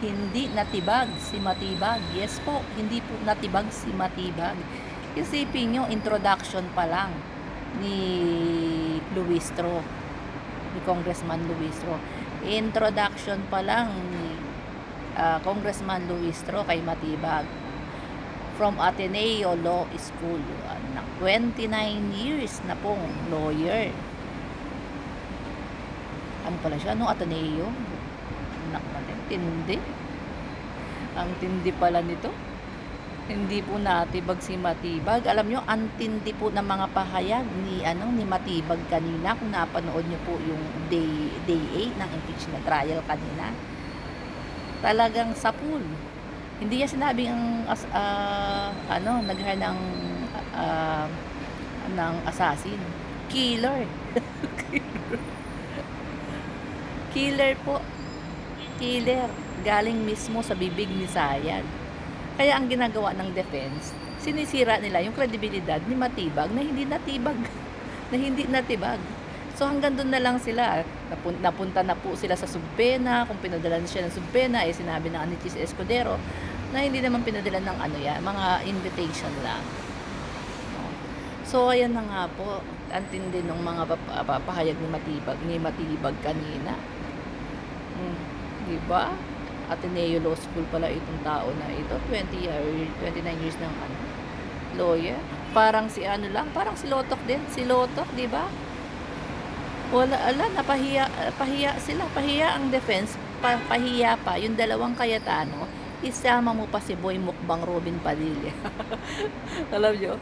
hindi natibag si Matibag. Yes po, hindi po natibag si Matibag. Isipin nyo, introduction pa lang ni Luistro, ni Congressman Luistro. Introduction pa lang ni Congressman Luistro kay Matibag. From Ateneo Law School. 29 years na pong lawyer. Ano pala siya? Ano, Ateneo? Tindi. Ang tindi pala nito. Hindi po natibag si Matibag. Alam nyo, ang tindi po ng mga pahayag ni Matibag kanina. Kung napanood nyo po yung day 8 ng impeachment trial kanina. Talagang sapul. Hindi niya sinabing nag-hire ng assassin. Killer. Killer po. Killer. Galing mismo sa bibig ni Sayad. Kaya ang ginagawa ng defense, sinisira nila yung kredibilidad ni Matibag na hindi natibag. Na hindi natibag. So hanggang doon na lang sila. Napunta na po sila sa subpena. Kung pinadalan siya ng subpena, sinabi ng Anichis Escudero na hindi naman pinadala ng mga invitation lang. So ayan na nga po, antindi ng mga pahayag ni Matibag kanina. Diba? Ateneo Law School pala itong tao na ito, 29 years ng lawyer. Parang si parang si Lotok din, si Lotok, diba? Napahiya sila, pahiya ang defense, pahiya pa yung dalawang Cayetano. Isama mo pa si Boy Mukbang Robin Padilla. Alam nyo,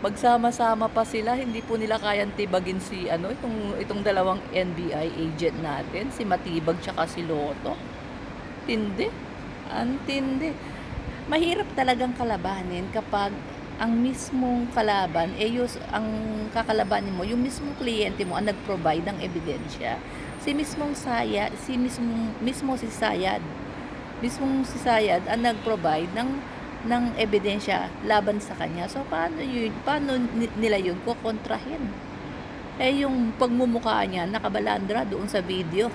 magsama-sama pa sila, hindi po nila kayang tibagin si itong dalawang NBI agent natin, si Matibag tsaka si Loto. Tindi. Antindi. Mahirap talagang kalabanin kapag ang mismong kalaban, ang kakalabanin mo, yung mismong kliyente mo ang nag-provide ng ebidensya. Si Sayad ang nag-provide ng ebidensya laban sa kanya. So paano nila yun kukontrahin? Yung pagmumukha niya nakabalandra doon sa video.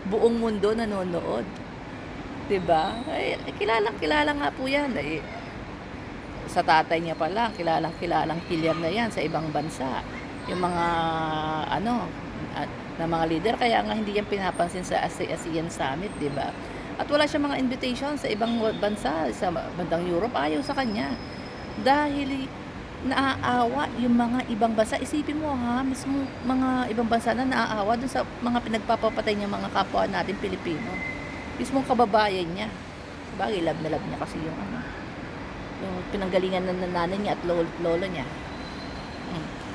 Buong mundo nanonood. 'Di ba? Kilala nga po 'yan. Sa tatay niya pa lang, kilalang killer na 'yan sa ibang bansa. Yung mga na mga leader, kaya nga hindi yan pinapansin sa ASEAN Summit, 'di ba? At wala siyang mga invitation sa ibang bansa, sa bandang Europe, ayaw sa kanya. Dahil naaawa yung mga ibang bansa. Isipin mo mismo mga ibang bansa na naaawa dun sa mga pinagpapapatay niya mga kapwa natin Pilipino. Mismong kababayan niya. Bagay, love na love niya kasi yung pinanggalingan ng nanay niya at lolo niya.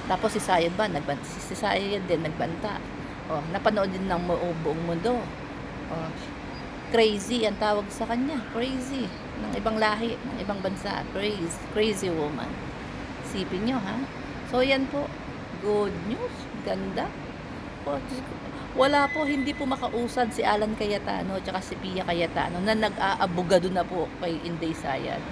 Tapos si Sayad si Sayad din nagbanta. Napanood din ng buong mundo. Crazy ang tawag sa kanya. Crazy. Ng ibang lahi, ng ibang bansa. Crazy woman. Isipin nyo, ha? So, yan po. Good news. Ganda. Wala po, hindi po makausad si Alan Cayetano at si Pia Cayetano na nag-aabogado na po kay Inday Sayad.